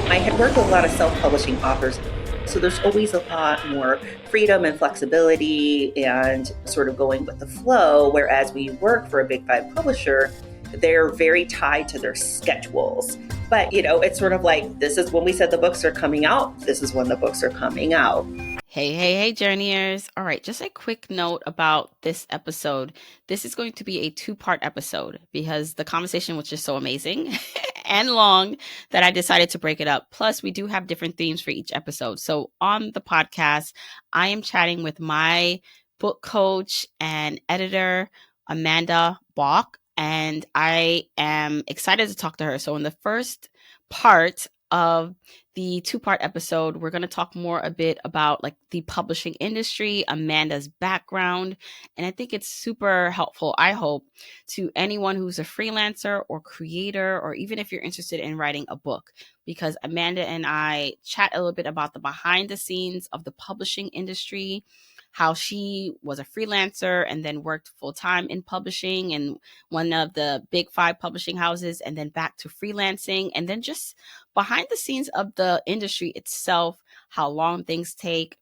I had worked with a lot of self-publishing authors, so there's always a lot more freedom and flexibility and sort of going with the flow. Whereas we work for a big five publisher, they're very tied to their schedules. But, it's sort of like, this is when we said the books are coming out. This is when the books are coming out. Hey, journeyers. All right, just a quick note about this episode. This is going to be a two-part episode because the conversation was just so amazing and long that I decided to break it up. Plus, we do have different themes for each episode. So on the podcast, I am chatting with my book coach and editor, Amanda Bauch, and I am excited to talk to her. So in the first part of the two-part episode, we're going to talk more a bit about like the publishing industry, Amanda's background, and I think it's super helpful, I hope, to anyone who's a freelancer or creator, or even if you're interested in writing a book, because Amanda and I chat a little bit about the behind the scenes of the publishing industry, how she was a freelancer and then worked full-time in publishing in one of the big five publishing houses, and then back to freelancing, and then just behind the scenes of the industry itself, how long things take,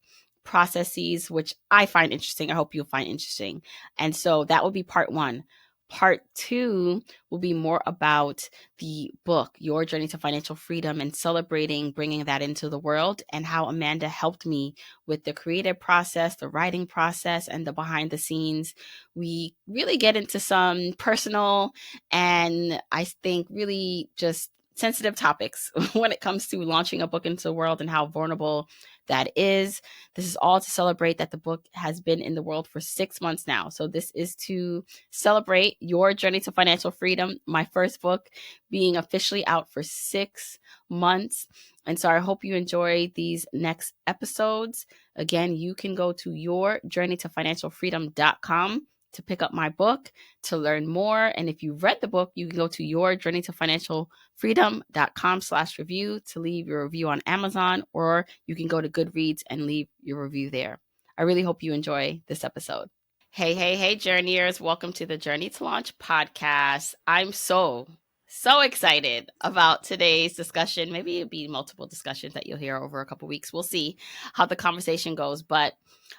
processes, which I find interesting. I hope you'll find interesting. And so that will be part one. Part two will be more about the book, Your Journey to Financial Freedom, and celebrating bringing that into the world, and how Amanda helped me with the creative process, the writing process, and the behind the scenes. We really get into some personal and I think really just sensitive topics when it comes to launching a book into the world and how vulnerable that is. This is all to celebrate that the book has been in the world for 6 months now. So this is to celebrate Your Journey to Financial Freedom, my first book being officially out for 6 months. And so I hope you enjoy these next episodes. Again, you can go to yourjourneytofinancialfreedom.com to pick up my book, to learn more. And if you've read the book, you can go to yourjourneytofinancialfreedom.com/review to leave your review on Amazon, or you can go to Goodreads and leave your review there. I really hope you enjoy this episode. Hey, journeyers. Welcome to the Journey to Launch podcast. I'm so excited about today's discussion. Maybe it'll be multiple discussions that you'll hear over a couple weeks. We'll see how the conversation goes, but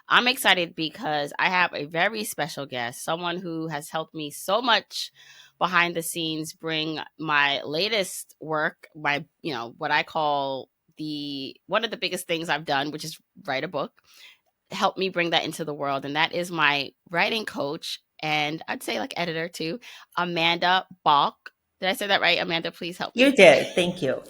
I'm excited because I have a very special guest, someone who has helped me so much behind the scenes bring my latest work, my, what I call one of the biggest things I've done, which is write a book, help me bring that into the world. And that is my writing coach, and I'd say like editor too, Amanda Bauch. Did I say that right? Amanda, please help You me. did. Thank you.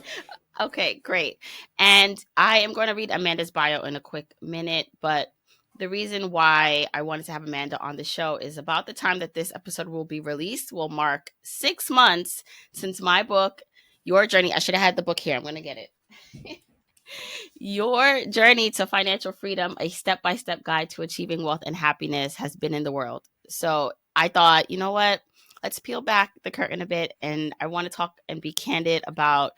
Okay, great. And I am going to read Amanda's bio in a quick minute, but the reason why I wanted to have Amanda on the show is about the time that this episode will be released will mark 6 months since my book, Your Journey. I should have had the book here. I'm going to get it. Your Journey to Financial Freedom, a step-by-step guide to achieving wealth and happiness, has been in the world. So I thought, you know what? Let's peel back the curtain a bit. And I want to talk and be candid about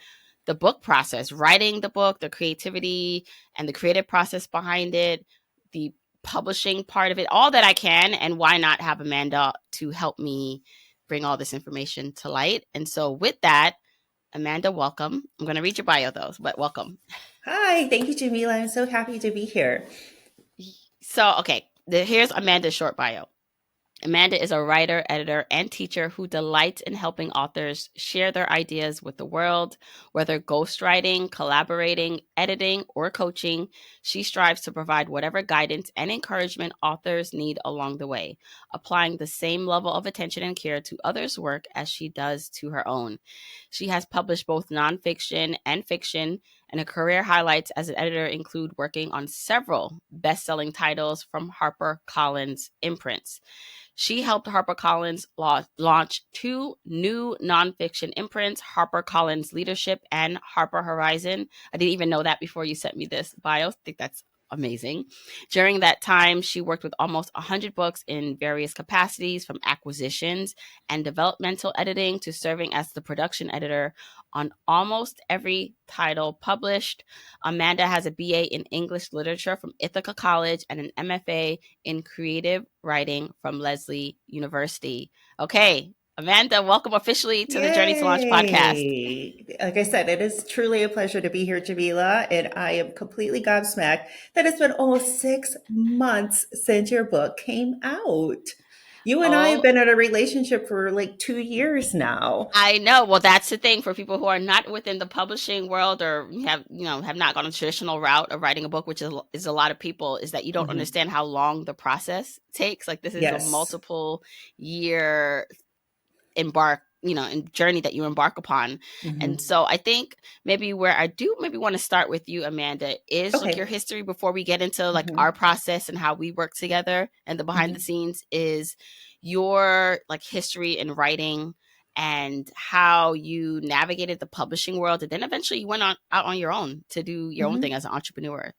the book process, writing the book, the creativity and the creative process behind it, the publishing part of it, all that I can. And why not have Amanda to help me bring all this information to light? And so with that, Amanda, welcome. I'm going to read your bio though, but welcome. Hi. Thank you, Jamila. I'm so happy to be here. So, okay, here's Amanda's short bio. Amanda is a writer, editor, and teacher who delights in helping authors share their ideas with the world. Whether ghostwriting, collaborating, editing, or coaching, she strives to provide whatever guidance and encouragement authors need along the way, applying the same level of attention and care to others' work as she does to her own. She has published both nonfiction and fiction, and her career highlights as an editor include working on several best-selling titles from HarperCollins imprints. She helped HarperCollins launch 2 new nonfiction imprints, HarperCollins Leadership and Harper Horizon. I didn't even know that before you sent me this bio. I think that's amazing. During that time, she worked with almost 100 books in various capacities, from acquisitions and developmental editing to serving as the production editor on almost every title published. Amanda has a BA in English Literature from Ithaca College and an MFA in Creative Writing from Lesley University. Okay, Amanda, welcome officially to the Journey to Launch podcast. Yay! Like I said, it is truly a pleasure to be here, Jamila, and I am completely gobsmacked that it's been almost 6 months since your book came out. You and I have Oh, been in a relationship for like 2 years now. I know. Well, that's the thing for people who are not within the publishing world or have not gone a traditional route of writing a book, which is a lot of people, is that you don't Mhm. understand how long the process takes. Like this is a Yes. multiple year journey that you embark upon. And Hmm. so I think maybe where I do maybe want to start with you, Amanda, is like your Okay. history before we get into like Hmm. our process and how we work together and the behind the Hmm. scenes is your like history in writing and how you navigated the publishing world and then eventually you went on out on your own to do your own thing Hmm. as an entrepreneur.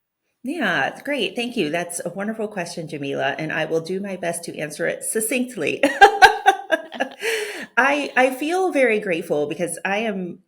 Yeah, it's great. Thank you. That's a wonderful question, Jamila, and I will do my best to answer it succinctly. I feel very grateful because I've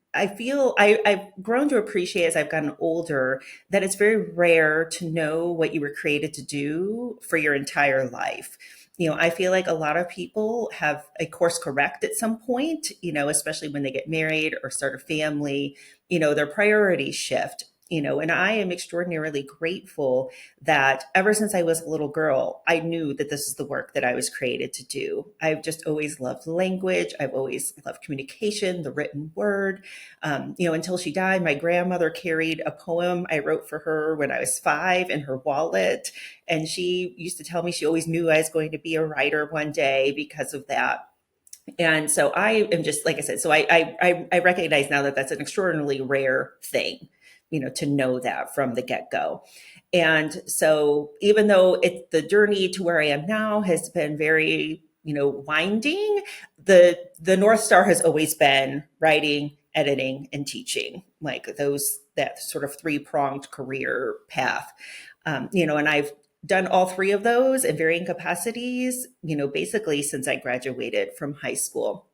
grown to appreciate as I've gotten older that it's very rare to know what you were created to do for your entire life. I feel like a lot of people have a course correct at some point, especially when they get married or start a family, their priorities shift. And I am extraordinarily grateful that ever since I was a little girl, I knew that this is the work that I was created to do. I've just always loved language. I've always loved communication, the written word. Until she died, my grandmother carried a poem I wrote for her when I was 5 in her wallet. And she used to tell me she always knew I was going to be a writer one day because of that. And so I am just, like I said, so I recognize now that that's an extraordinarily rare thing, to know that from the get go. And so even though the journey to where I am now has been very, winding, the North Star has always been writing, editing, and teaching, like that sort of three-pronged career path. And I've done all three of those in varying capacities, basically since I graduated from high school.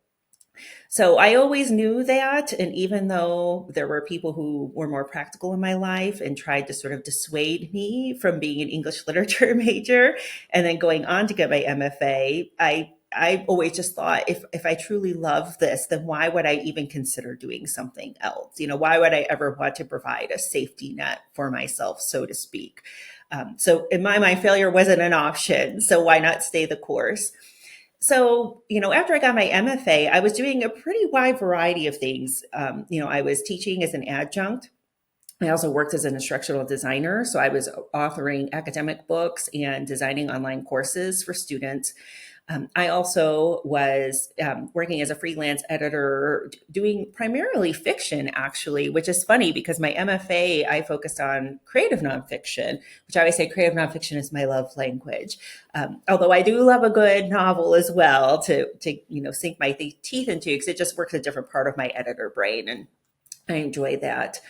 So I always knew that. And even though there were people who were more practical in my life and tried to sort of dissuade me from being an English literature major and then going on to get my MFA, I always just thought if I truly love this, then why would I even consider doing something else? Why would I ever want to provide a safety net for myself, so to speak? So in my mind, failure wasn't an option. So why not stay the course? So, after I got my MFA, I was doing a pretty wide variety of things. I was teaching as an adjunct. I also worked as an instructional designer. So I was authoring academic books and designing online courses for students. I also was working as a freelance editor, doing primarily fiction, actually, which is funny because my MFA, I focused on creative nonfiction, which I always say creative nonfiction is my love language. Although I do love a good novel as well to sink my teeth into because it just works a different part of my editor brain, and I enjoy that.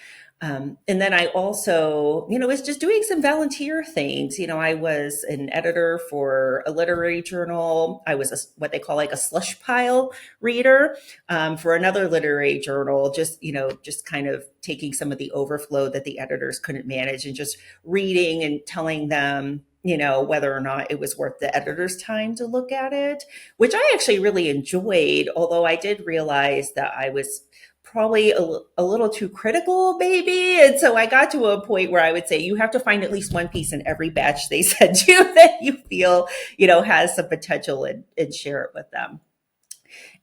And then I also, was just doing some volunteer things. I was an editor for a literary journal. I was what they call like a slush pile reader for another literary journal, just kind of taking some of the overflow that the editors couldn't manage and just reading and telling them, whether or not it was worth the editor's time to look at it, which I actually really enjoyed, although I did realize that I was probably a little too critical, maybe. And so I got to a point where I would say you have to find at least one piece in every batch they send you that you feel, has some potential, and share it with them.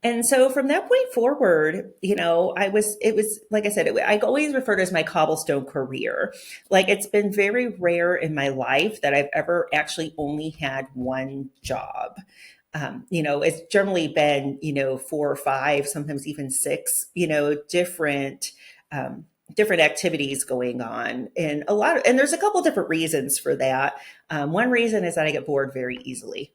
And so from that point forward, it was, like I said, I always refer to it as my cobblestone career. Like it's been very rare in my life that I've ever actually only had one job. It's generally been, four or five, sometimes even six, um, different activities going on, and there's a couple different reasons for that. One reason is that I get bored very easily.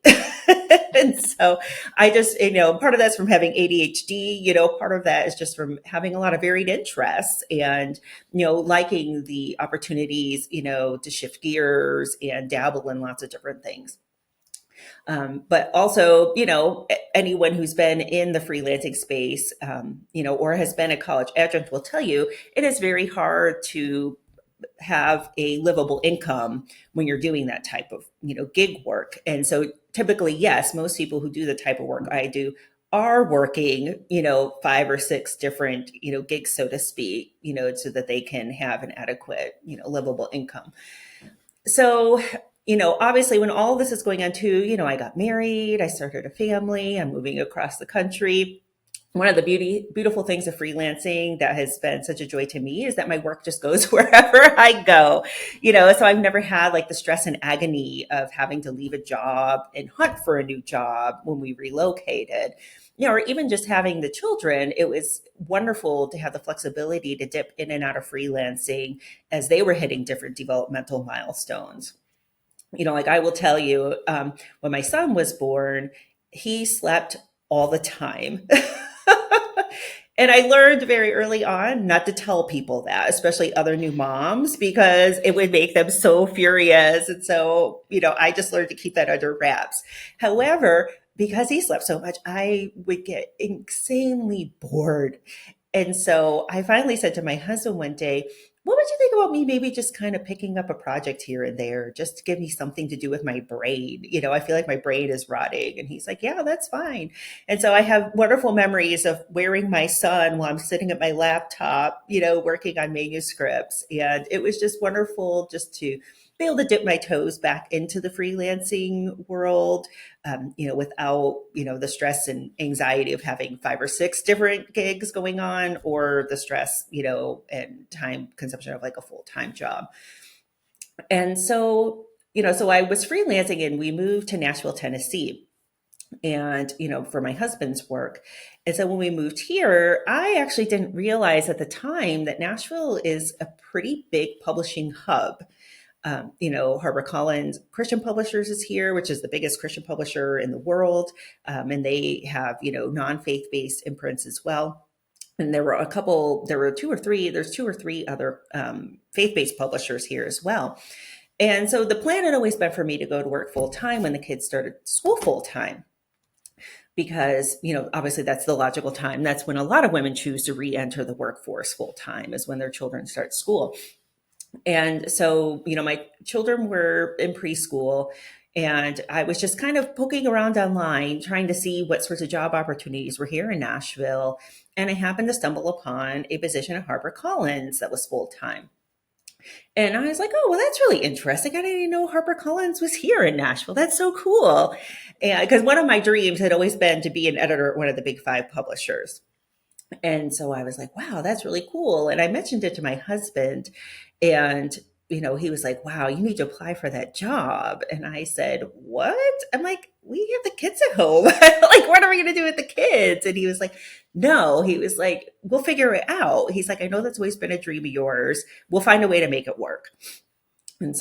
And so I just, part of that's from having ADHD, part of that is just from having a lot of varied interests and, liking the opportunities, to shift gears and dabble in lots of different things. But also, anyone who's been in the freelancing space, or has been a college adjunct will tell you it is very hard to have a livable income when you're doing that type of, gig work. And so typically, yes, most people who do the type of work I do are working, 5 or 6 different, gigs, so to speak, so that they can have an adequate, livable income. So, obviously when all this is going on too, I got married, I started a family, I'm moving across the country. One of the beautiful things of freelancing that has been such a joy to me is that my work just goes wherever I go. So I've never had like the stress and agony of having to leave a job and hunt for a new job when we relocated. Or even just having the children, it was wonderful to have the flexibility to dip in and out of freelancing as they were hitting different developmental milestones. Like I will tell you, when my son was born, he slept all the time. And I learned very early on not to tell people that, especially other new moms, because it would make them so furious. And so, I just learned to keep that under wraps. However, because he slept so much, I would get insanely bored. And so I finally said to my husband one day, what would you think about me maybe just kind of picking up a project here and there just to give me something to do with my brain? I feel like my brain is rotting. And he's like, yeah, that's fine. And so I have wonderful memories of wearing my son while I'm sitting at my laptop, working on manuscripts. And it was just wonderful just to be able to dip my toes back into the freelancing world, without, the stress and anxiety of having 5 or 6 different gigs going on, or the stress, and time consumption of like a full-time job. And so, so I was freelancing and we moved to Nashville, Tennessee, and for my husband's work. And so when we moved here, I actually didn't realize at the time that Nashville is a pretty big publishing hub. HarperCollins Christian Publishers is here, which is the biggest Christian publisher in the world. And they have, non-faith based imprints as well. And there were there's 2 or 3 other faith based publishers here as well. And so the plan had always been for me to go to work full time when the kids started school full time, because obviously that's the logical time. That's when a lot of women choose to re-enter the workforce full time, is when their children start school. And so, my children were in preschool, and I was just kind of poking around online trying to see what sorts of job opportunities were here in Nashville. And I happened to stumble upon a position at HarperCollins that was full time. And I was like, oh, well, that's really interesting. I didn't even know HarperCollins was here in Nashville. That's so cool. And because one of my dreams had always been to be an editor at one of the big 5 publishers. And so I was like, wow, that's really cool. And I mentioned it to my husband, and he was like, wow, you need to apply for that job. And I said, what? I'm like, we have the kids at home. Like, what are we going to do with the kids? And he was like, no, he was like, we'll figure it out. He's like, I know that's always been a dream of yours. We'll find a way to make it work. And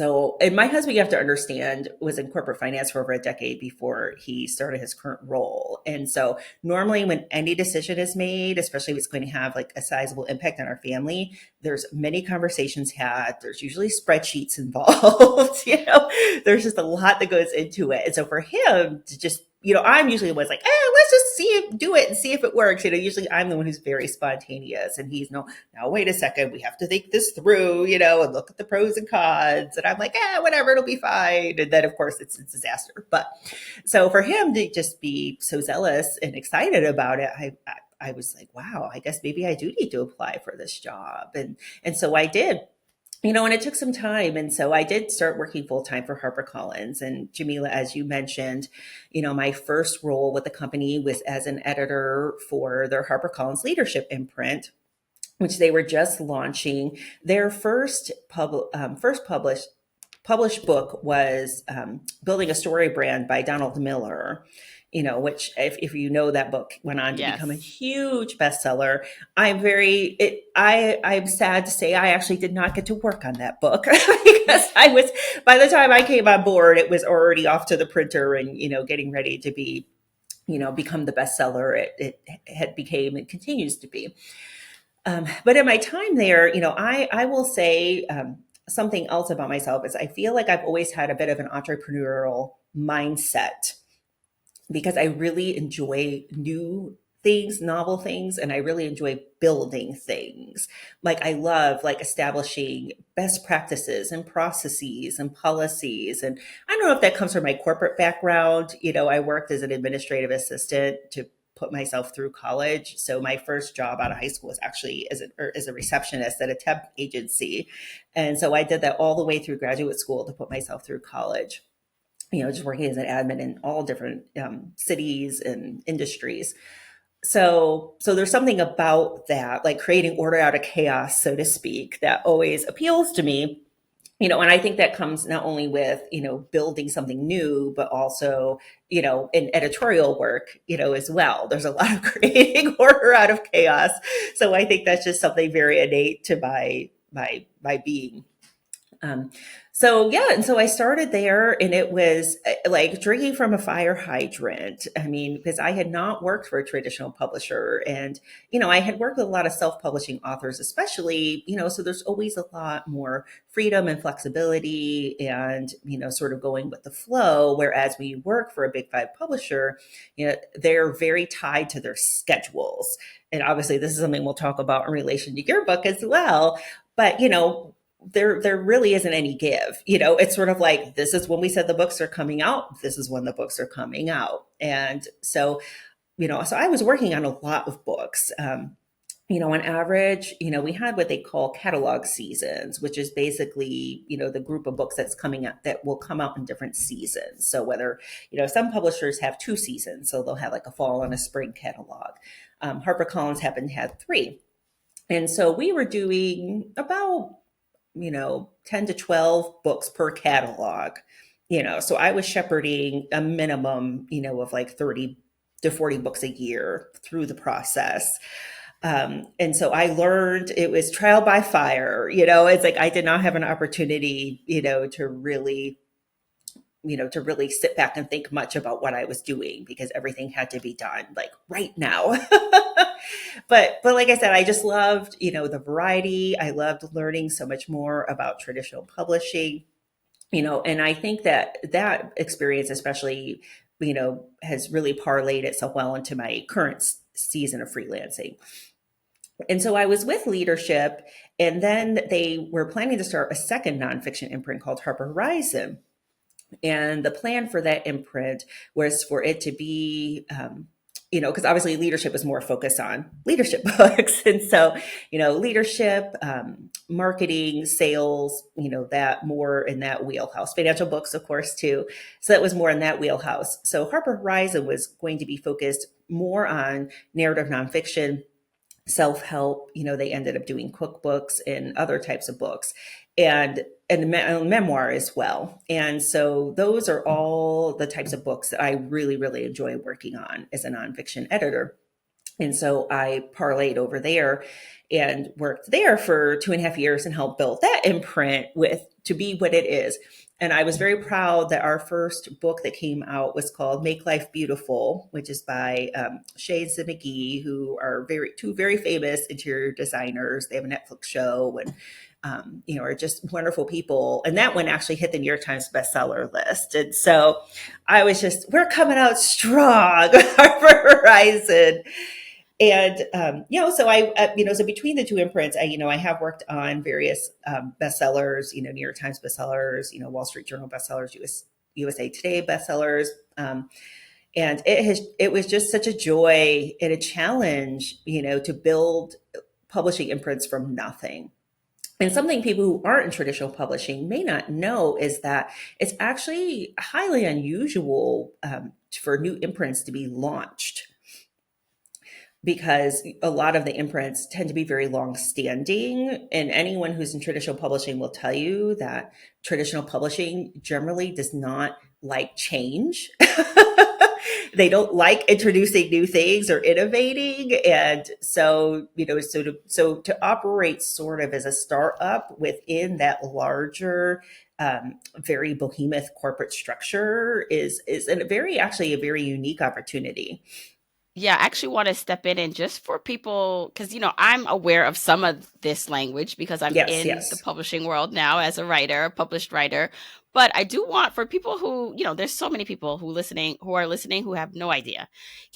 my husband, you have to understand, was in corporate finance for over a decade before he started his current role. And so normally when any decision is made, especially if it's going to have like a sizable impact on our family, there's many conversations had. There's usually spreadsheets involved. There's just a lot that goes into it. And so for him to just, I'm usually the one like, let's just do it and see if it works. Usually I'm the one who's very spontaneous, and he's no, now wait a second, we have to think this through, and look at the pros and cons. And I'm like, whatever, it'll be fine. And then of course it's a disaster. But so for him to just be so zealous and excited about it, I was like, wow, I guess maybe I do need to apply for this job. And so I did. And it took some time. And so I did start working full time for HarperCollins. And Jamila, as you mentioned, my first role with the company was as an editor for their HarperCollins leadership imprint, which they were just launching. Their first published book was Building a Story Brand by Donald Miller, which if you know, that book went on to become a huge bestseller. I'm sad to say I actually did not get to work on that book because by the time I came on board, it was already off to the printer and, getting ready to be, become the bestseller it had became and continues to be. But in my time there, I will say, something else about myself is I feel like I've always had a bit of an entrepreneurial mindset, because I really enjoy new things, novel things, and I really enjoy building things. Like I love like establishing best practices and processes and policies. And I don't know if that comes from my corporate background. I worked as an administrative assistant to put myself through college. So my first job out of high school was actually as a receptionist at a temp agency. And so I did that all the way through graduate school to put myself through college, just working as an admin in all different cities and industries. So there's something about that, like creating order out of chaos, so to speak, that always appeals to me. And I think that comes not only with, building something new, but also, in editorial work, as well. There's a lot of creating order out of chaos. So I think that's just something very innate to my being. Um, so yeah, and so I started there, and it was like drinking from a fire hydrant. I mean, because I had not worked for a traditional publisher, and I had worked with a lot of self-publishing authors, especially, so there's always a lot more freedom and flexibility, and sort of going with the flow. Whereas when you work for a big five publisher, they're very tied to their schedules, and obviously this is something we'll talk about in relation to your book as well. But there really isn't any give. It's sort of like, this is when we said the books are coming out, this is when the books are coming out. And so, so I was working on a lot of books. On average, we had what they call catalog seasons, which is basically, the group of books that's coming out that will come out in different seasons. So whether, some publishers have 2 seasons, so they'll have like a fall and a spring catalog. HarperCollins happened to have 3. And so we were doing about 10 to 12 books per catalog, so I was shepherding a minimum, of like 30 to 40 books a year through the process. And so I learned, it was trial by fire. It's like I did not have an opportunity, to really sit back and think much about what I was doing, because everything had to be done like right now. But like I said, I just loved, the variety. I loved learning so much more about traditional publishing, and I think that experience especially, has really parlayed itself well into my current season of freelancing. And so I was with leadership, and then they were planning to start a second nonfiction imprint called Harper Horizon. And the plan for that imprint was for it to be, because obviously leadership is more focused on leadership books. And so, leadership, marketing, sales, that more in that wheelhouse, financial books, of course, too. So that was more in that wheelhouse. So Harper Horizon was going to be focused more on narrative nonfiction, self-help. They ended up doing cookbooks and other types of books, and memoir as well. And so those are all the types of books that I really, really enjoy working on as a nonfiction editor. And so I parlayed over there and worked there for 2.5 years and helped build that imprint to be what it is. And I was very proud that our first book that came out was called Make Life Beautiful, which is by Shay and Sid McGee, who are two very famous interior designers. They have a Netflix show, and are just wonderful people. And that one actually hit the New York Times bestseller list. And so I was we're coming out strong, Harper Horizon. And, so so between the 2 imprints, I have worked on various bestsellers, New York Times bestsellers, Wall Street Journal bestsellers, USA Today bestsellers. And it was just such a joy and a challenge, to build publishing imprints from nothing. And something people who aren't in traditional publishing may not know is that it's actually highly unusual for new imprints to be launched, because a lot of the imprints tend to be very long-standing. And anyone who's in traditional publishing will tell you that traditional publishing generally does not like change. They don't like introducing new things or innovating. And so, to operate sort of as a startup within that larger, very behemoth corporate structure is actually a very unique opportunity. Yeah, I actually want to step in and just for people, because, I'm aware of some of this language because I'm Yes, in the yes. publishing world now as a writer, a published writer. But I do want for people who, there's so many people who are listening who have no idea.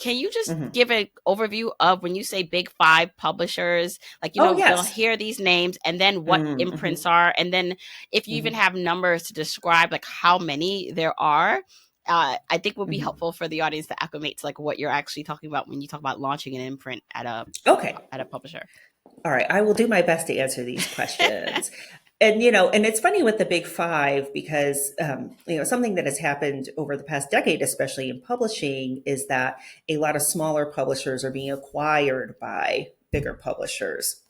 Can you just Mhm. give an overview of when you say big 5 publishers, like, Oh, they'll yes. hear these names and then what imprints Mhm. are, and then if you even Mhm. have numbers to describe like how many there are, I think would be Mhm. helpful for the audience to acclimate to like what you're actually talking about when you talk about launching an imprint Okay. at a publisher. All right. I will do my best to answer these questions. And, and it's funny with the big five because, something that has happened over the past decade, especially in publishing, is that a lot of smaller publishers are being acquired by bigger publishers.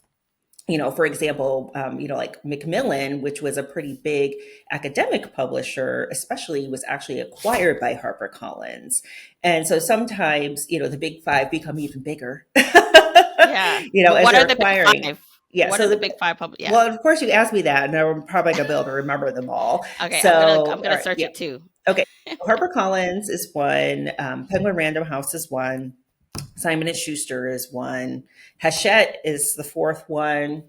For example, like Macmillan, which was a pretty big academic publisher, especially was actually acquired by HarperCollins. And so sometimes, the big five become even bigger, Yeah. Well, as what they're are the big acquiring. five? Yeah. What are So the big five yeah. well, of course you asked me that and I'm probably gonna be able to remember them all. Okay, I'm So, all gonna right. search Yeah. it too. Okay. HarperCollins is one. Penguin Random House is one. Simon and Schuster is one. Hachette is the fourth one.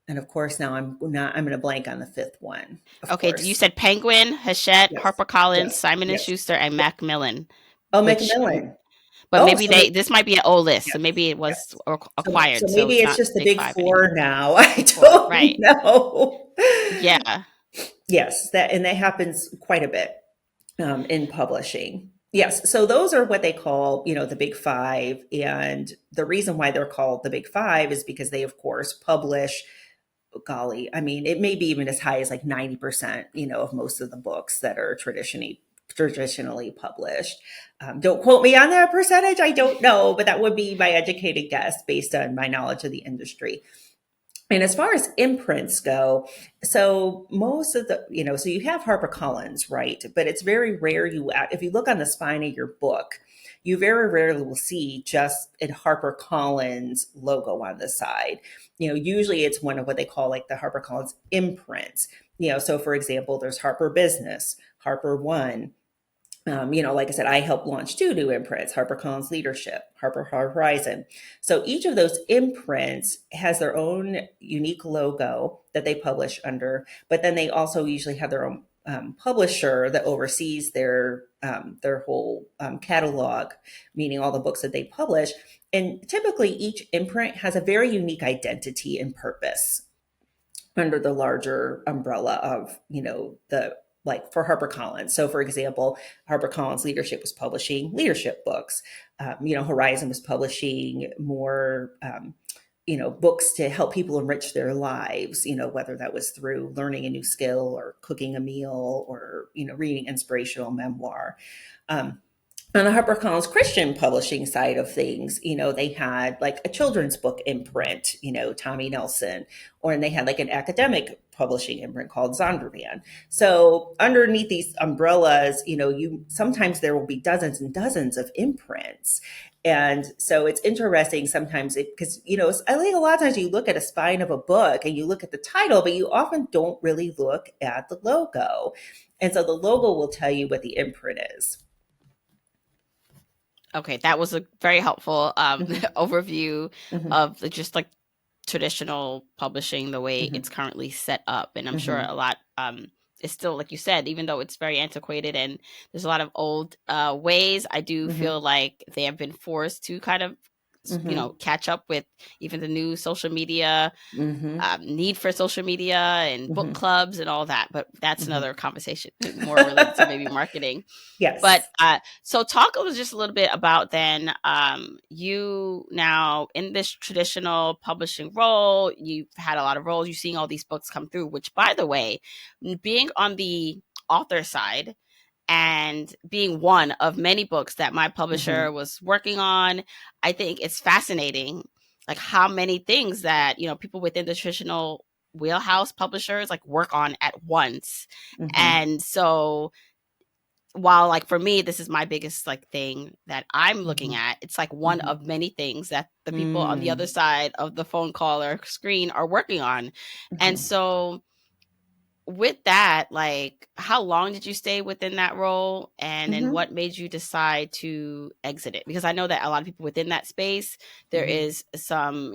And of course, now I'm going to blank on the fifth one. Of Okay, you course, said Penguin, Hachette, yes, HarperCollins, yes, Simon and yes. Schuster, and Macmillan. Oh, Which, Macmillan. but Oh, maybe so maybe, this might be an old list, so yes, maybe it was yes. So acquired, so maybe it's it's not just the big big five anymore. four now. I Four, don't right? know. Yeah. Yes, that happens quite a bit in publishing. Yes, so those are what they call, the big five, and the reason why they're called the big five is because they, of course, publish, golly, I mean, it may be even as high as like 90%, of most of the books that are traditionally published. Don't quote me on that percentage. I don't know, but that would be my educated guess based on my knowledge of the industry. And as far as imprints go, so most of the, so you have HarperCollins, right? But it's very rare if you look on the spine of your book, you very rarely will see just a HarperCollins logo on the side. Usually it's one of what they call like the HarperCollins imprints. So for example, there's Harper Business, Harper One, like I said, I helped launch two new imprints, HarperCollins Leadership, Harper Horizon. So each of those imprints has their own unique logo that they publish under, but then they also usually have their own publisher that oversees their whole catalog, meaning all the books that they publish. And typically each imprint has a very unique identity and purpose under the larger umbrella of, the like for HarperCollins. So, for example, HarperCollins Leadership was publishing leadership books. Horizon was publishing more, books to help people enrich their lives, whether that was through learning a new skill or cooking a meal or, reading inspirational memoir. On the HarperCollins Christian publishing side of things, they had like a children's book imprint, Tommy Nelson, or and they had like an academic publishing imprint called Zondervan. So underneath these umbrellas, you sometimes there will be dozens and dozens of imprints. And so it's interesting sometimes because, I think a lot of times you look at a spine of a book and you look at the title, but you often don't really look at the logo. And so the logo will tell you what the imprint is. Okay, that was a very helpful Mm-hmm. overview Mm-hmm. of just like traditional publishing, the way Mm-hmm. it's currently set up. And I'm sure Mm-hmm. a lot is still, like you said, even though it's very antiquated and there's a lot of old ways, I do Mm-hmm. feel like they have been forced to kind of, Mm-hmm. catch up with even the new social media Mm-hmm. need for social media and book Mm-hmm. clubs and all that. But that's Mm-hmm. another conversation, more related to maybe marketing. But Yes. so talk just a little bit about then you now in this traditional publishing role, you've had a lot of roles, you've seen all these books come through, which by the way, being on the author side and being one of many books that my Mm-hmm. publisher was working on, I think it's fascinating, like how many things that, people within the traditional wheelhouse publishers like work on at once. Mm-hmm. And so while like for me this is my biggest like thing that I'm looking Mm-hmm. at, it's like one Mm-hmm. of many things that the people on the other Mm-hmm. side of the phone call or screen are working on. And so with that, like how long did you stay within that role, and then Mm-hmm. what made you decide to exit it? Because I know that a lot of people within that space, there Mm-hmm. is some,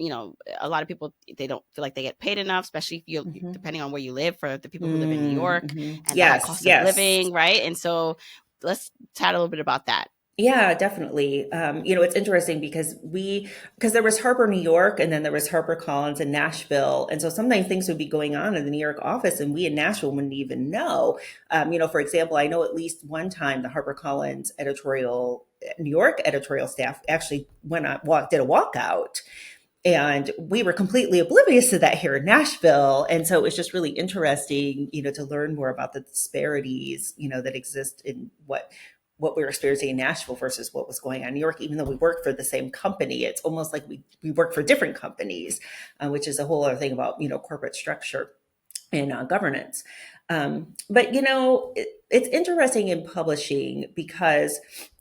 a lot of people, they don't feel like they get paid enough, especially if you Mm-hmm. depending on where you live, for the people who live in New York Mm-hmm. and the high Yes. cost of Yes. living, right? And so let's chat a little bit about that. Yeah, definitely. It's interesting because there was Harper, New York, and then there was Harper Collins in Nashville. And so sometimes things would be going on in the New York office and we in Nashville wouldn't even know. For example, I know at least one time the Harper Collins New York editorial staff actually did a walkout. And we were completely oblivious to that here in Nashville. And so it was just really interesting, to learn more about the disparities, that exist in what we were experiencing in Nashville versus what was going on in New York. Even though we work for the same company, it's almost like we work for different companies, which is a whole other thing about, corporate structure and governance. But it's interesting in publishing because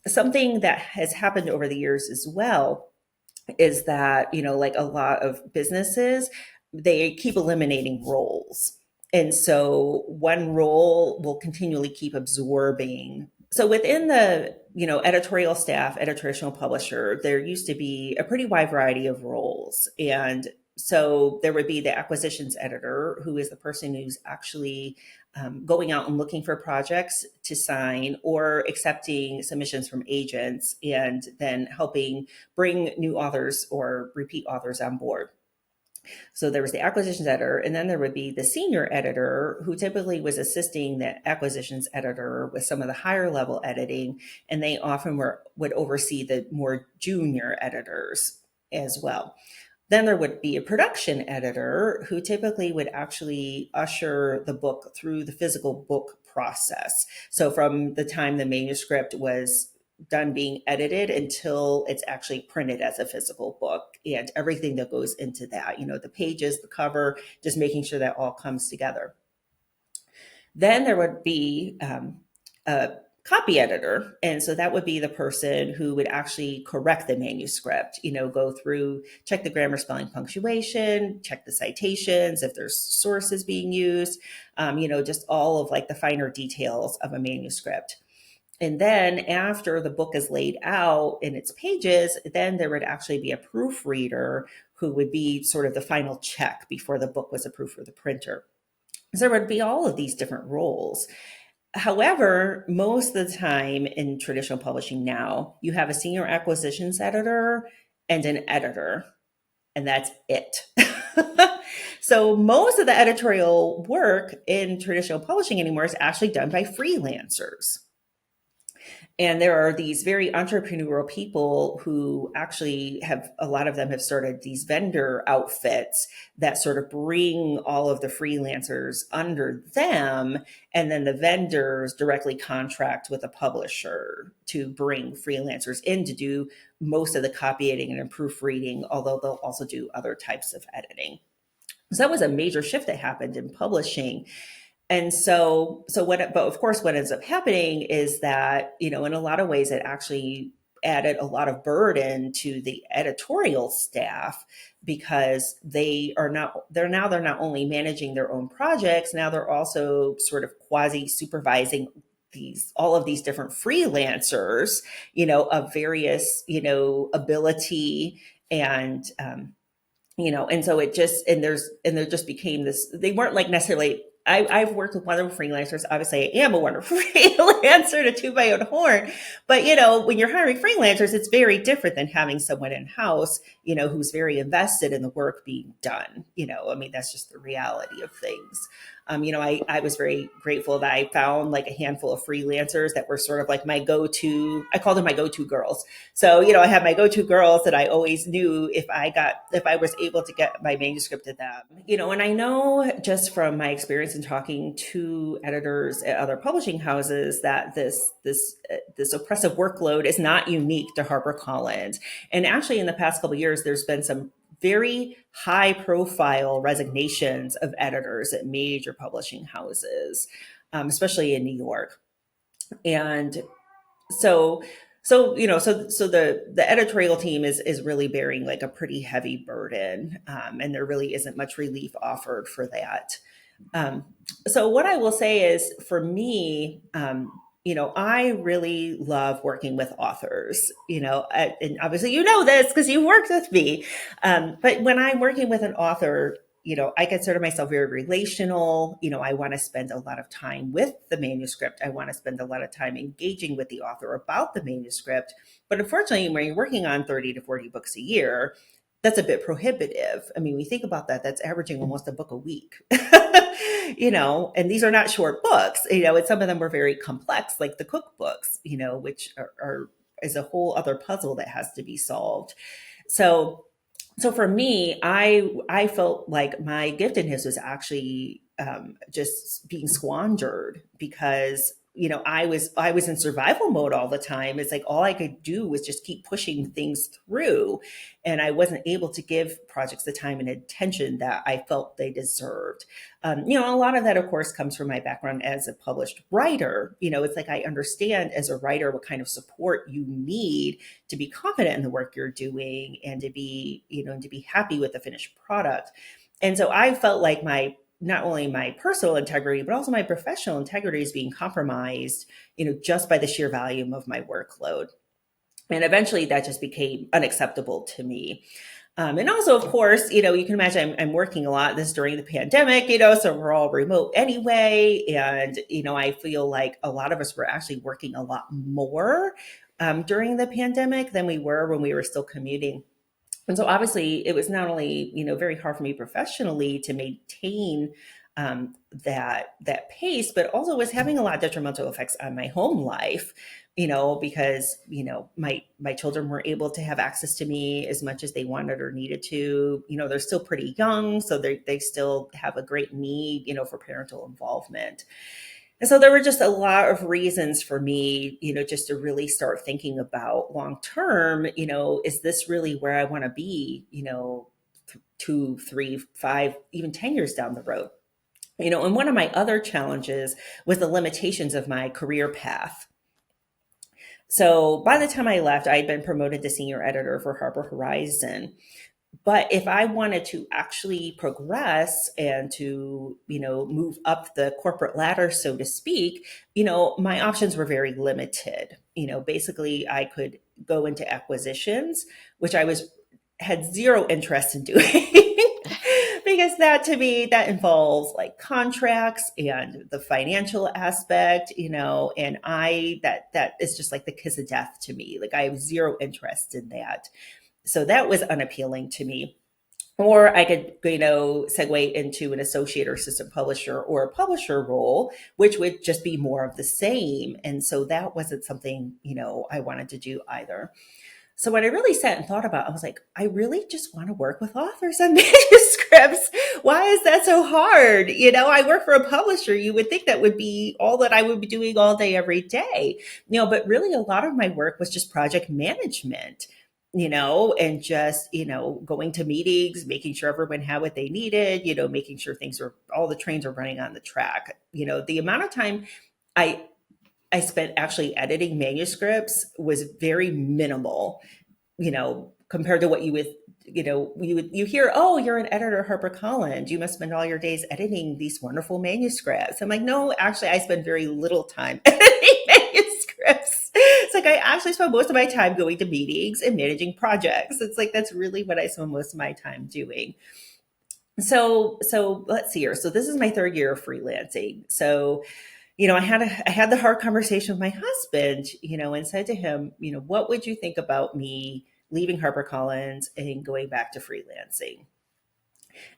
something that has happened over the years as well is that, like a lot of businesses, they keep eliminating roles. And so one role will continually keep absorbing. So within the, editorial staff at a traditional publisher, there used to be a pretty wide variety of roles. And so there would be the acquisitions editor, who is the person who's actually going out and looking for projects to sign or accepting submissions from agents and then helping bring new authors or repeat authors on board. So there was the acquisitions editor, and then there would be the senior editor, who typically was assisting the acquisitions editor with some of the higher level editing, and they often would oversee the more junior editors as well. Then there would be a production editor who typically would actually usher the book through the physical book process. So from the time the manuscript was done being edited until it's actually printed as a physical book and everything that goes into that, the pages, the cover, just making sure that all comes together. Then there would be a copy editor. And so that would be the person who would actually correct the manuscript, go through, check the grammar, spelling, punctuation, check the citations, if there's sources being used, just all of like the finer details of a manuscript. And then after the book is laid out in its pages, then there would actually be a proofreader who would be sort of the final check before the book was approved for the printer. So there would be all of these different roles. However, most of the time in traditional publishing now, you have a senior acquisitions editor and an editor, and that's it. So most of the editorial work in traditional publishing anymore is actually done by freelancers. And there are these very entrepreneurial people who actually a lot of them have started these vendor outfits that sort of bring all of the freelancers under them. And then the vendors directly contract with a publisher to bring freelancers in to do most of the copy editing and proofreading, although they'll also do other types of editing. So that was a major shift that happened in publishing. And but of course, what ends up happening is that, in a lot of ways, it actually added a lot of burden to the editorial staff because they're not only managing their own projects, now they're also sort of quasi supervising all of these different freelancers, of various, ability and, and so there just became this, they weren't like necessarily, I've worked with wonderful freelancers. Obviously, I am a wonderful freelancer to toot my own horn. But, when you're hiring freelancers, it's very different than having someone in house, who's very invested in the work being done. That's just the reality of things. I was very grateful that I found like a handful of freelancers that were sort of like my go-to, I called them my go-to girls. So, I have my go-to girls that I always knew if I was able to get my manuscript to them, and I know just from my experience in talking to editors at other publishing houses that this oppressive workload is not unique to HarperCollins. And actually in the past couple of years, there's been some very high profile resignations of editors at major publishing houses, especially in New York. And so the editorial team is really bearing like a pretty heavy burden, and there really isn't much relief offered for that. So what I will say is, for me, I really love working with authors, and obviously this because you worked with me. But when I'm working with an author, I consider myself very relational. I want to spend a lot of time with the manuscript. I want to spend a lot of time engaging with the author about the manuscript. But unfortunately, when you're working on 30 to 40 books a year, that's a bit prohibitive. I mean, we think about that, that's averaging almost a book a week. And these are not short books, and some of them are very complex, like the cookbooks, which are is a whole other puzzle that has to be solved. So for me, I felt like my giftedness was actually just being squandered because I was in survival mode all the time. It's like all I could do was just keep pushing things through, and I wasn't able to give projects the time and attention that I felt they deserved. A lot of that, of course, comes from my background as a published writer. It's like I understand as a writer what kind of support you need to be confident in the work you're doing and to be, and to be happy with the finished product. And so I felt like not only my personal integrity, but also my professional integrity is being compromised, just by the sheer volume of my workload. And eventually that just became unacceptable to me. And also, of course, you can imagine I'm working a lot this during the pandemic, so we're all remote anyway. And, I feel like a lot of us were actually working a lot more during the pandemic than we were when we were still commuting. And so obviously it was not only, very hard for me professionally to maintain that pace, but also was having a lot of detrimental effects on my home life, because, my children were able to have access to me as much as they wanted or needed to. They're still pretty young, so they still have a great need, for parental involvement. And so there were just a lot of reasons for me, just to really start thinking about long term, is this really where I want to be, 2, 3, 5, even 10 years down the road? And one of my other challenges was the limitations of my career path. So by the time I left, I had been promoted to senior editor for Harbor Horizon. But if I wanted to actually progress and to, move up the corporate ladder, so to speak, my options were very limited. Basically I could go into acquisitions, which had zero interest in doing. Because that to me, that involves like contracts and the financial aspect, and that is just like the kiss of death to me. Like I have zero interest in that. So that was unappealing to me. Or I could, segue into an associate or assistant publisher or a publisher role, which would just be more of the same. And so that wasn't something, I wanted to do either. So when I really sat and thought about it, I was like, I really just want to work with authors on manuscripts. Why is that so hard? I work for a publisher. You would think that would be all that I would be doing all day, every day. But really a lot of my work was just project management, and just, going to meetings, making sure everyone had what they needed, making sure all the trains are running on the track. The amount of time I spent actually editing manuscripts was very minimal, compared to what you would, you hear, oh, you're an editor at HarperCollins. You must spend all your days editing these wonderful manuscripts. I'm like, no, actually, I spend very little time editing manuscripts. It's like I actually spend most of my time going to meetings and managing projects. It's like that's really what I spend most of my time doing. So let's see here. So this is my third year of freelancing. So I had the hard conversation with my husband, and said to him, what would you think about me leaving HarperCollins and going back to freelancing?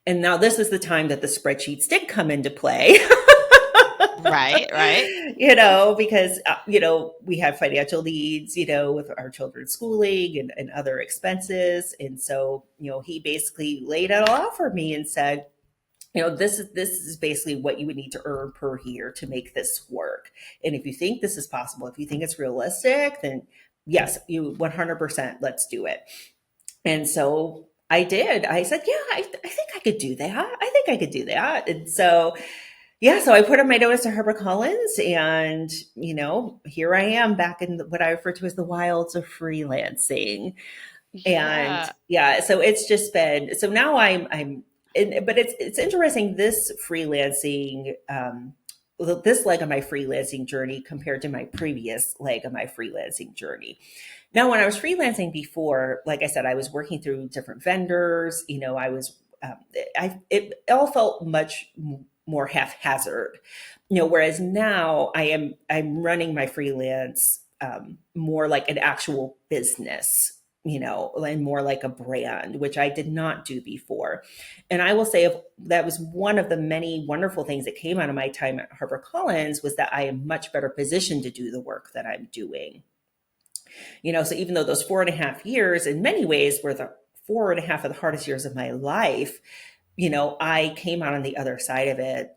And now this is the time that the spreadsheets did come into play. Right. Because, we have financial needs, with our children's schooling and other expenses. And so, he basically laid it all out for me and said, this is basically what you would need to earn per year to make this work. And if you think this is possible, if you think it's realistic, then yes, you 100%, let's do it. And so I did. I said, yeah, I think I could do that. I think I could do that. And so, yeah, so I put in my notice to HarperCollins, and, here I am back in what I refer to as the wilds of freelancing. And Yeah. so it's just been, so now but it's interesting, this freelancing, this leg of my freelancing journey compared to my previous leg of my freelancing journey. Now, when I was freelancing before, like I said, I was working through different vendors. I was it all felt much more haphazard, whereas now I'm running my freelance more like an actual business, and more like a brand, which I did not do before. And I will say that was one of the many wonderful things that came out of my time at HarperCollins, was that I am much better positioned to do the work that I'm doing. So even though those 4.5 years in many ways were the 4.5 of the hardest years of my life, I came out on the other side of it,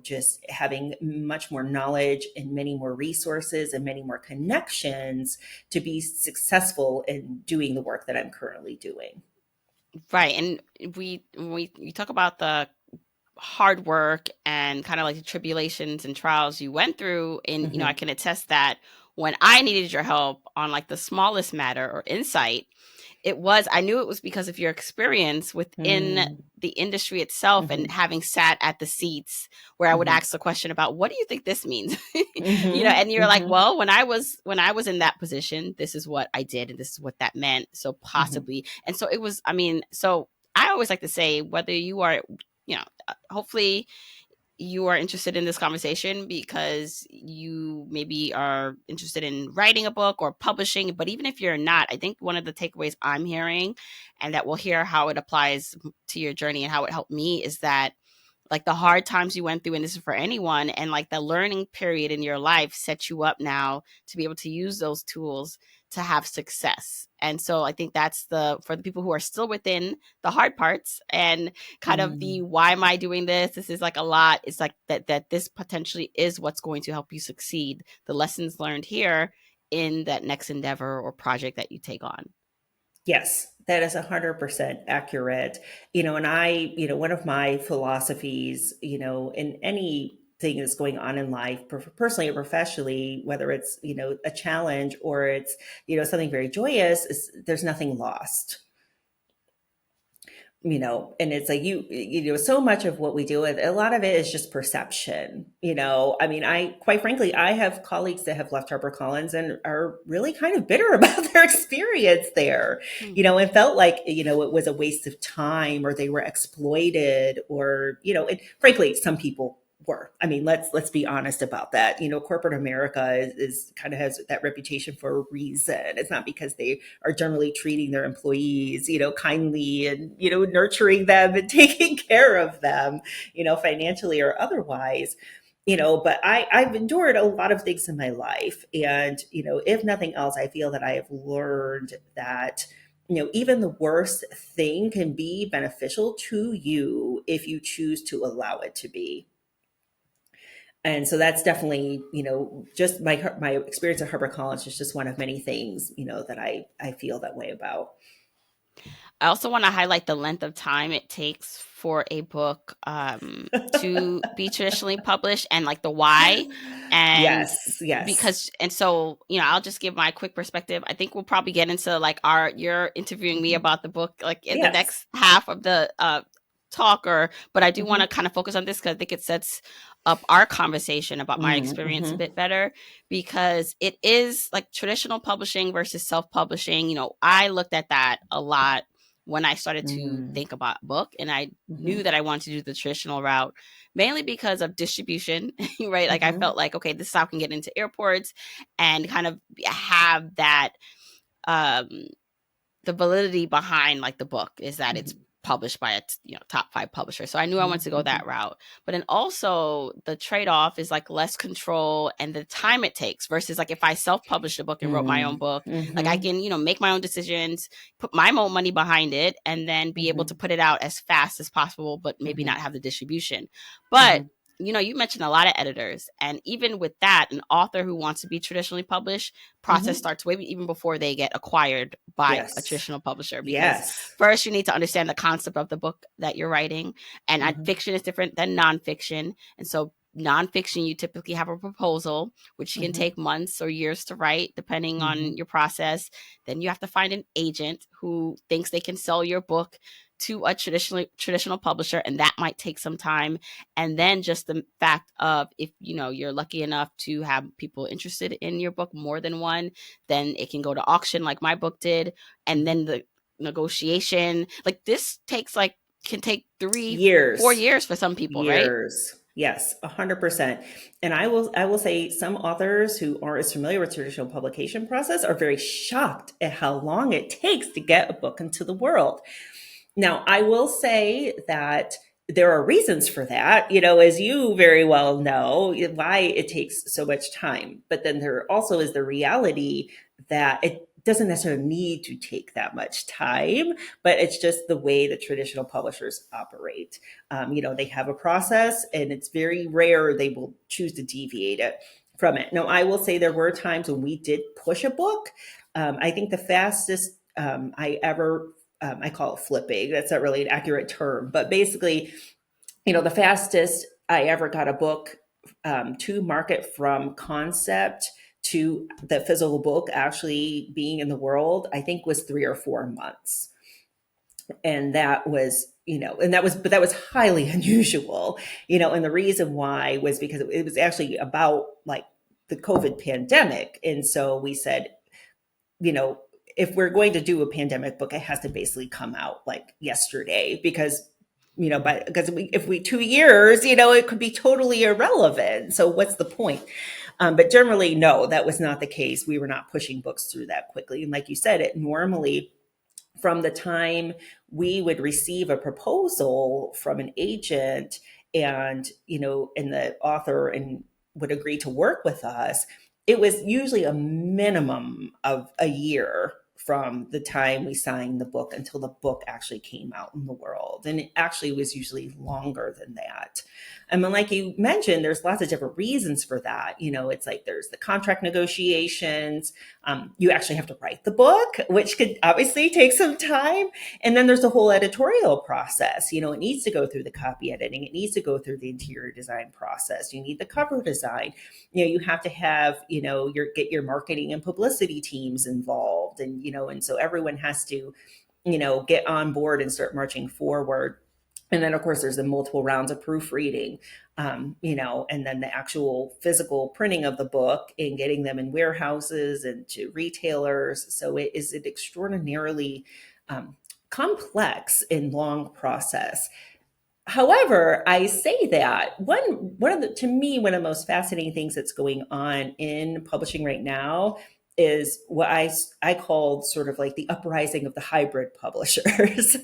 just having much more knowledge and many more resources and many more connections to be successful in doing the work that I'm currently doing. Right. And you talk about the hard work and kind of like the tribulations and trials you went through, and I Hmm. can attest that when I needed your help on like the smallest matter or insight, I knew it was because of your experience within Hmm. the industry itself, and Hmm. having sat at the seats where I would Hmm. ask the question about, what do you think this means? Hmm. And you're like, Hmm. well, when I was in that position, this is what I did and this is what that meant. So Hmm. possibly. And so it was, I mean, so I always like to say, whether you are, hopefully you are interested in this conversation because you maybe are interested in writing a book or publishing. But even if you're not, I think one of the takeaways I'm hearing, and that we'll hear how it applies to your journey and how it helped me, is that like the hard times you went through, and this is for anyone, and like the learning period in your life sets you up now to be able to use those tools to have success. And so I think that's for the people who are still within the hard parts and kind of the, Hmm. why am I doing this? This is like a lot. It's like that this potentially is what's going to help you succeed. The lessons learned here in that next endeavor or project that you take on. Yes, that is 100% accurate. And one of my philosophies, in anything that's going on in life, personally or professionally, whether it's, a challenge or it's, something very joyous, is there's nothing lost. And it's like so much of what we deal with, a lot of it is just perception. I mean, quite frankly, I have colleagues that have left HarperCollins and are really kind of bitter about their experience there, Hmm. and felt like, it was a waste of time, or they were exploited, or, and frankly, some people were. I mean, let's be honest about that. Corporate America is kind of has that reputation for a reason. It's not because they are generally treating their employees, kindly, and, nurturing them and taking care of them, financially or otherwise. But I've endured a lot of things in my life. And, if nothing else, I feel that I have learned that, even the worst thing can be beneficial to you if you choose to allow it to be. And so that's definitely, just my experience at HarperCollins is just one of many things, that I feel that way about. I also want to highlight the length of time it takes for a book to be traditionally published, and like the why. And Yes, yes. because, and so, I'll just give my quick perspective. I think we'll probably get into like you're interviewing me Mhm. about the book like in the Yes. next half of the talk, but I do want to Hmm. kind of focus on this because I think it sets up our conversation about my experience a Hmm. bit better, because it is like traditional publishing versus self-publishing. I looked at that a lot when I started to Hmm. think about book, and I Hmm. knew that I wanted to do the traditional route, mainly because of distribution, right? Like I Hmm. felt like, okay, this is how I can get into airports and kind of have that um the validity behind like the book is that it's published by a top 5 publisher. So I knew I wanted to go Hmm. that route. But then also the trade-off is like less control and the time it takes versus like if I self-published a book and wrote my own Hmm. book, like I Hmm. can, make my own decisions, put my own money behind it, and then be able to Hmm. put it out as fast as possible, but maybe not Hmm. have the distribution. But Hmm. you mentioned a lot of editors, and even with that, an author who wants to be traditionally published, process Hmm. starts way even before they get acquired by a Yes. traditional publisher, because Yes. first you need to understand the concept of the book that you're writing, and Hmm. fiction is different than nonfiction. And so nonfiction, you typically have a proposal which can Hmm. take months or years to write depending Hmm. on your process. Then you have to find an agent who thinks they can sell your book to a traditional publisher, and that might take some time. And then just the fact of, if you're lucky enough to have people interested in your book, more than one, then it can go to auction like my book did. And Hmm. then the negotiation, like this takes like can take 3, 4 Years. years for some people, right? Years. Yes, 100%. And I will say some authors who aren't as familiar with traditional publication process are very shocked at how long it takes to get a book into the world. Now, I will say that there are reasons for that, as you very well know, why it takes so much time. But then there also is the reality that it doesn't necessarily need to take that much time, but it's just the way the traditional publishers operate. They have a process, and it's very rare they will choose to deviate it from it. Now, I will say there were times when we did push a book. I think the fastest I ever I call it flipping. That's not really an accurate term, but basically, the fastest I ever got a book to market from concept to the physical book actually being in the world, I think was 3 or 4 months. And that was, but that was highly unusual, and the reason why was because it was actually about like the COVID pandemic. And so we said, you know, if we're going to do a pandemic book, it has to basically come out like yesterday because, if we 2 years, it could be totally irrelevant. So what's the point? But generally, no, that was not the case. We were not pushing books through that quickly. And like you said, it normally from the time we would receive a proposal from an agent and the author and would agree to work with us, it was usually a minimum of a year from the time we signed the book until the book actually came out in the world. And it actually was usually longer than that. I mean, like you mentioned, there's lots of different reasons for that. It's like there's the contract negotiations. You actually have to write the book, which could obviously take some time. And then there's the whole editorial process. It needs to go through the copy editing. It needs to go through the interior design process. You need the cover design. You have to have, get your marketing and publicity teams involved. And so everyone has to, get on board and start marching forward. And then, of course, there's the multiple rounds of proofreading, and then the actual physical printing of the book and getting them in warehouses and to retailers. So it is an extraordinarily complex and long process. However, I say that to me, one of the most fascinating things that's going on in publishing right now is what I called sort of like the uprising of the hybrid publishers.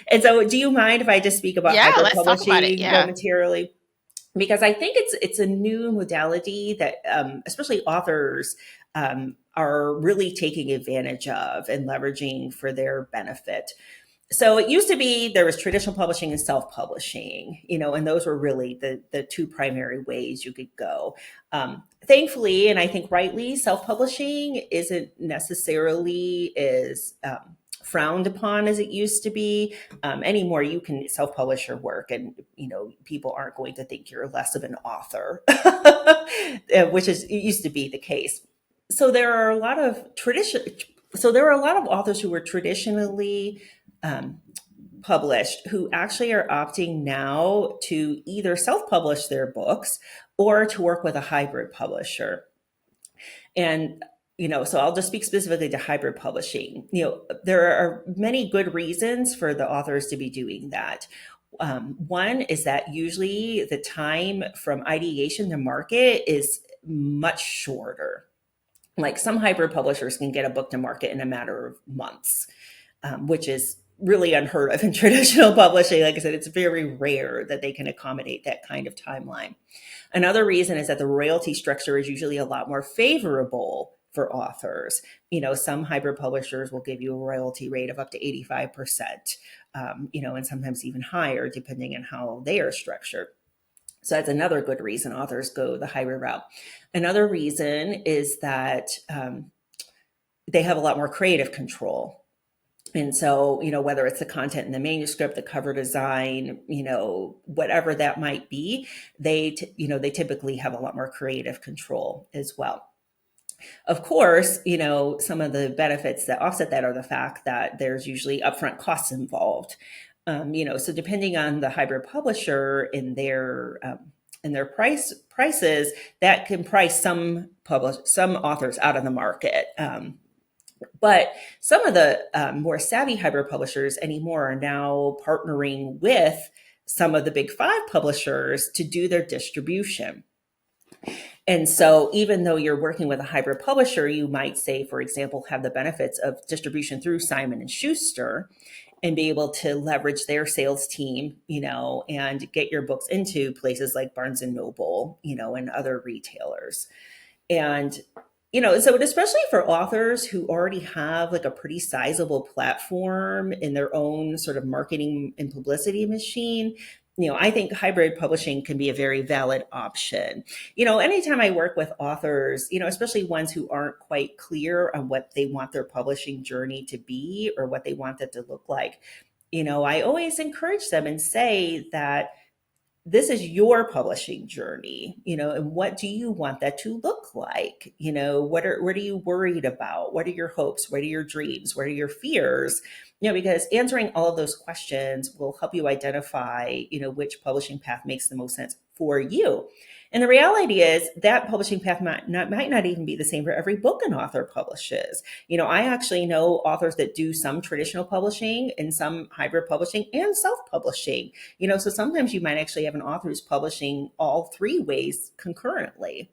And so, do you mind if I just speak about Yeah, hybrid let's talk about it. publishing Yeah. momentarily? Because I think it's a new modality that especially authors are really taking advantage of and leveraging for their benefit. So it used to be there was traditional publishing and self-publishing, and those were really the two primary ways you could go. Thankfully, and I think rightly, self-publishing isn't necessarily as frowned upon as it used to be. Anymore, you can self-publish your work, and people aren't going to think you're less of an author, which it used to be the case. So there are a lot of authors who were traditionally published who actually are opting now to either self-publish their books or to work with a hybrid publisher. And so I'll just speak specifically to hybrid publishing. There are many good reasons for the authors to be doing that. One is that usually the time from ideation to market is much shorter. Like some hybrid publishers can get a book to market in a matter of months, which is really unheard of in traditional publishing. Like I said, it's very rare that they can accommodate that kind of timeline. Another reason is that the royalty structure is usually a lot more favorable for authors. Some hybrid publishers will give you a royalty rate of up to 85%, and sometimes even higher, depending on how they are structured. So that's another good reason authors go the hybrid route. Another reason is that they have a lot more creative control. And so, whether it's the content in the manuscript, the cover design, whatever that might be, they typically have a lot more creative control as well. Of course, some of the benefits that offset that are the fact that there's usually upfront costs involved. So depending on the hybrid publisher and their prices, that can price some authors out of the market. But some of the more savvy hybrid publishers anymore are now partnering with some of the big five publishers to do their distribution. And so even though you're working with a hybrid publisher, you might say, for example, have the benefits of distribution through Simon and Schuster and be able to leverage their sales team, and get your books into places like Barnes and Noble, and other retailers. And, so especially for authors who already have like a pretty sizable platform in their own sort of marketing and publicity machine, I think hybrid publishing can be a very valid option. Anytime I work with authors, especially ones who aren't quite clear on what they want their publishing journey to be or what they want that to look like, I always encourage them and say that this is your publishing journey, and what do you want that to look like? What are you worried about? What are your hopes? What are your dreams? What are your fears? Because answering all of those questions will help you identify, which publishing path makes the most sense for you. And the reality is that publishing path might not even be the same for every book an author publishes. I actually know authors that do some traditional publishing and some hybrid publishing and self-publishing. So sometimes you might actually have an author who's publishing all three ways concurrently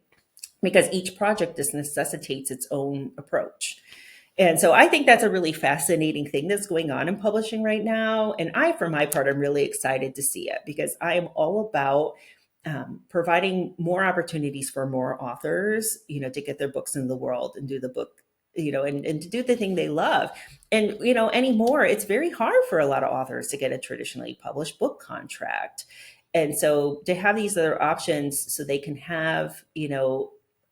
because each project just necessitates its own approach. And so I think that's a really fascinating thing that's going on in publishing right now. And I, for my part, am really excited to see it because I am all about providing more opportunities for more authors, to get their books in the world and do the book, and to do the thing they love. And, anymore, it's very hard for a lot of authors to get a traditionally published book contract. And so to have these other options so they can have,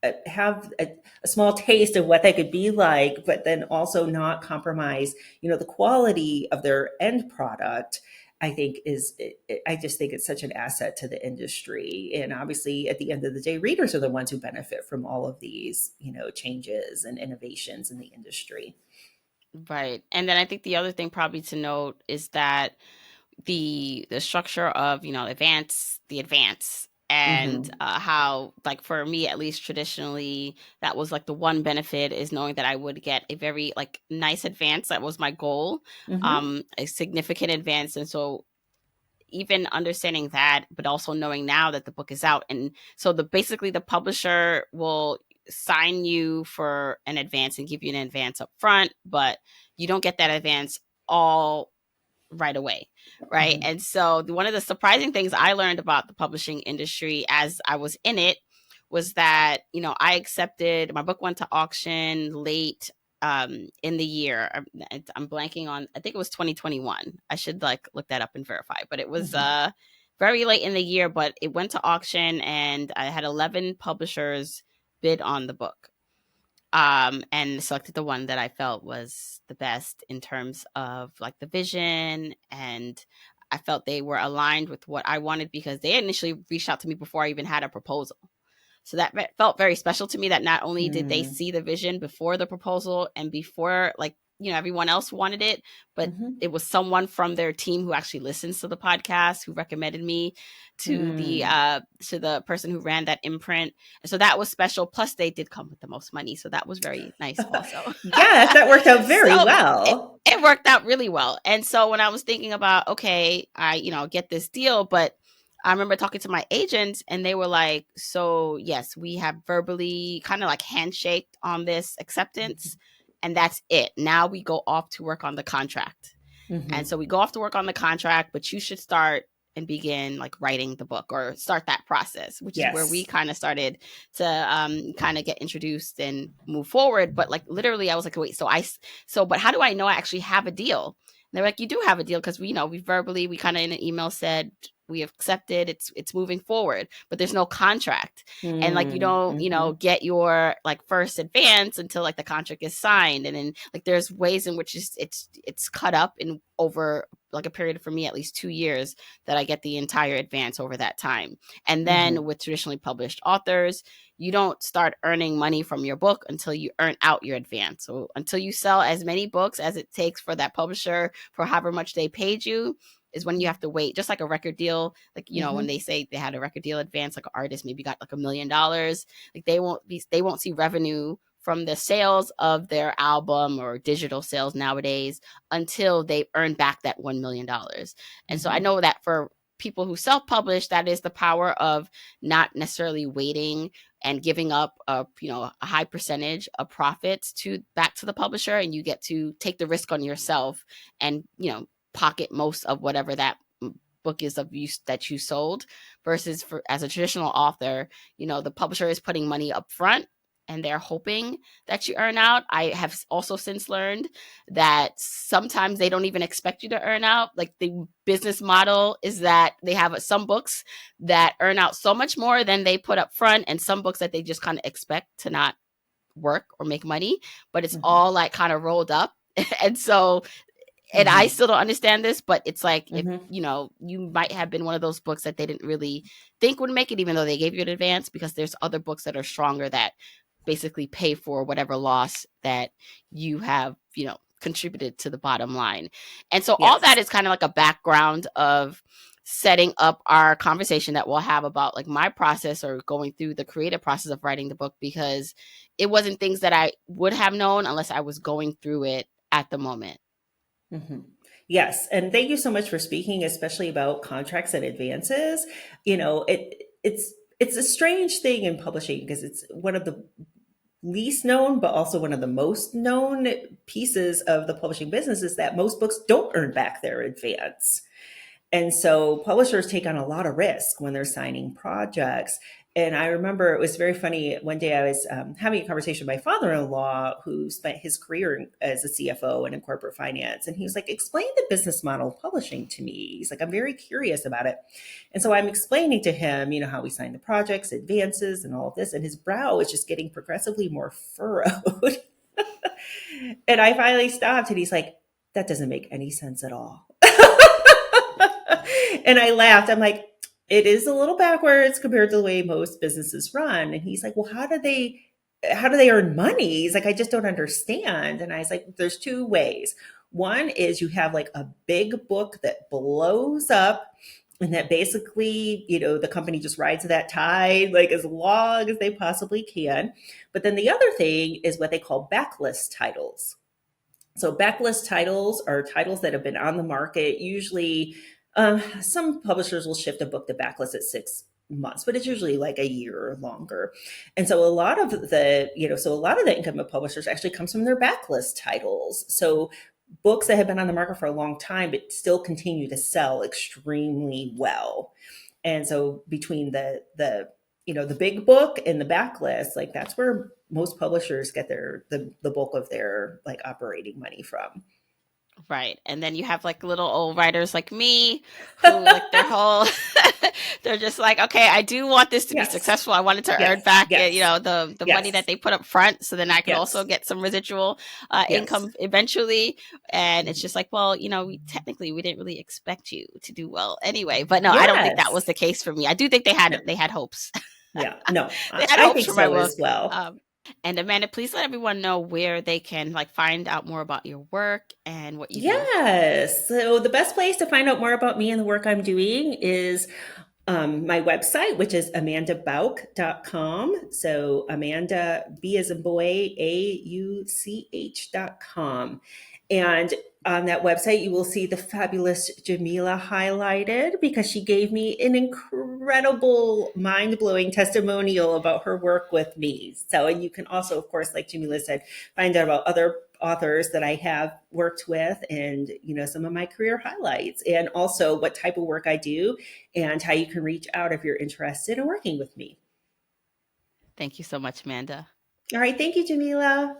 a small taste of what that could be like, but then also not compromise, the quality of their end product, I just think it's such an asset to the industry. And obviously, at the end of the day, readers are the ones who benefit from all of these, changes and innovations in the industry. Right. And then I think the other thing probably to note is that the structure of, the advance, and Mm-hmm. how, like, for me at least, traditionally, that was like the one benefit, is knowing that I would get a very like nice advance. That was my goal, Mm-hmm. a significant advance. And so even understanding that, but also knowing now that the book is out, and so basically the publisher will sign you for an advance and give you an advance up front, but you don't get that advance all right away, right? Mm-hmm. And so one of the surprising things I learned about the publishing industry as I was in it was that, I accepted, my book went to auction late in the year. I'm blanking on, I think it was 2021. I should like look that up and verify, but it was Mm-hmm. very late in the year, but it went to auction and I had 11 publishers bid on the book, and selected the one that I felt was the best in terms of like the vision, and I felt they were aligned with what I wanted because they initially reached out to me before I even had a proposal. So that felt very special to me, that not only did they Mm-hmm. see the vision before the proposal and before, like, everyone else wanted it, but Mm-hmm. it was someone from their team who actually listens to the podcast who recommended me Mm. to the person who ran that imprint. And so that was special. Plus they did come with the most money. So that was very nice also. Yes, that worked out very So well. it worked out really well. And so when I was thinking about, okay, I, get this deal, but I remember talking to my agent and they were like, so yes, we have verbally kind of like handshaked on this acceptance, and that's it. Now we go off to work on the contract. And Mm-hmm. so we go off to work on the contract, but you should start and begin like writing the book, or start that process, which is where we Yes. kind of started to kind of get introduced and move forward. But like literally, I was like, wait, but how do I know I actually have a deal? And they're like, you do have a deal because we kind of in an email said we have accepted, it's moving forward, but there's no contract. And like you don't Mm-hmm. get your like first advance until like the contract is signed. And then like there's ways in which it's cut up in over like a period, for me at least 2 years, that I get the entire advance over that time. And Mm-hmm. then with traditionally published authors, you don't start earning money from your book until you earn out your advance. So until you sell as many books as it takes for that publisher for however much they paid you, is when you have to wait. Just like a record deal, like when Mm-hmm. they say they had a record deal advance, like an artist maybe got like $1 million, like they won't see revenue from the sales of their album or digital sales nowadays until they earn back that $1 million. And so I Mm-hmm. know that for people who self-publish, that is the power of not necessarily waiting and giving up a high percentage of profits to back to the publisher, and you get to take the risk on yourself and pocket most of whatever that book is of use that you sold, versus for as a traditional author, the publisher is putting money up front and they're hoping that you earn out. I have also since learned that sometimes they don't even expect you to earn out. Like, the business model is that they have some books that earn out so much more than they put up front, and some books that they just kind of expect to not work or make money, but it's Mm-hmm. all like kind of rolled up. And so, and I Mm-hmm. still don't understand this, but it's like, if Mm-hmm. you might have been one of those books that they didn't really think would make it, even though they gave you an advance, because there's other books that are stronger that basically pay for whatever loss that you have, contributed to the bottom line. And so all that Yes. is kind of like a background of setting up our conversation that we'll have about like my process or going through the creative process of writing the book, because it wasn't things that I would have known unless I was going through it at the moment. Mm-hmm. Yes, and thank you so much for speaking, especially about contracts and advances. It's a strange thing in publishing because it's one of the least known, but also one of the most known pieces of the publishing business is that most books don't earn back their advance. And so publishers take on a lot of risk when they're signing projects. And I remember it was very funny. One day I was having a conversation with my father-in-law, who spent his career as a CFO and in corporate finance. And he was like, explain the business model of publishing to me. He's like, I'm very curious about it. And so I'm explaining to him, how we sign the projects, advances, and all of this. And his brow is just getting progressively more furrowed. And I finally stopped and he's like, that doesn't make any sense at all. And I laughed. I'm like, it is a little backwards compared to the way most businesses run. And he's like, well, how do they earn money? He's like, I just don't understand. And I was like, there's two ways. One is you have like a big book that blows up, and that basically, the company just rides that tide like as long as they possibly can. But then the other thing is what they call backlist titles. So backlist titles are titles that have been on the market. Usually, some publishers will shift a book to backlist at 6 months, but it's usually like a year or longer. And so a lot of the income of publishers actually comes from their backlist titles. So books that have been on the market for a long time but still continue to sell extremely well. And so between the big book and the backlist, like that's where most publishers get the bulk of their like operating money from. Right. And then you have like little old writers like me who like their whole they're just like, okay, I do want this to be Yes. successful. I want it to Yes. earn back, Yes. the money that Yes. they put up front, so then I could also Yes. get some residual Yes. income eventually. And it's Mhm. just like, well, we didn't really expect you to do well anyway. But no, I don't think that Yes. was the case for me. I do think they had No. they had hopes. Yeah. No. They I, had I hopes think for my so book. as well. And Amanda, please let everyone know where they can like find out more about your work and what you do. Yes. So the best place to find out more about me and the work I'm doing is my website, which is amandabauch.com. So Amanda, B as in boy, AUCH.com. And on that website, you will see the fabulous Jamila highlighted because she gave me an incredible, mind blowing testimonial about her work with me. So, and you can also, of course, like Jamila said, find out about other authors that I have worked with and, some of my career highlights and also what type of work I do and how you can reach out if you're interested in working with me. Thank you so much, Amanda. All right. Thank you, Jamila.